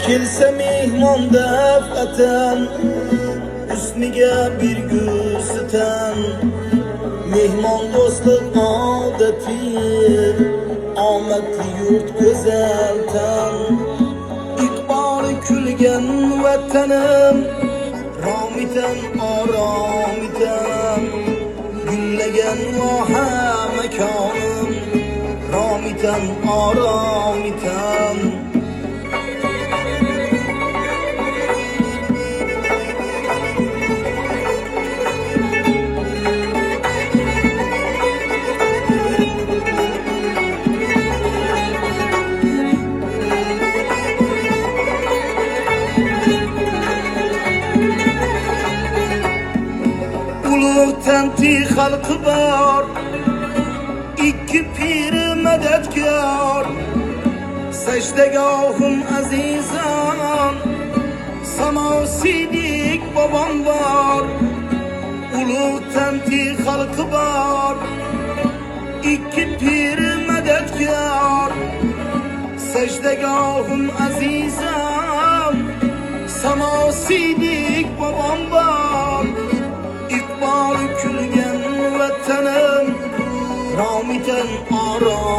Kelsa mehmon daf'atan, husniga bir gul sitan. Mehmon do'stlik odati, omadli yurt go'zal tan. Iqboli kulgan vatanim, romitan oromitan. Gullagan voha makonim, romitan oromitan. Tanti xalqi bor, ikki piri madadkor. Sajdagohim azizon, samo sidik bobom bor. Ulug' tanti xalqi bor, ikki piri madadkor. Sajdagohim azizon, samo sidik bobom bor. Iqboli kulgan vatanim, romitan oro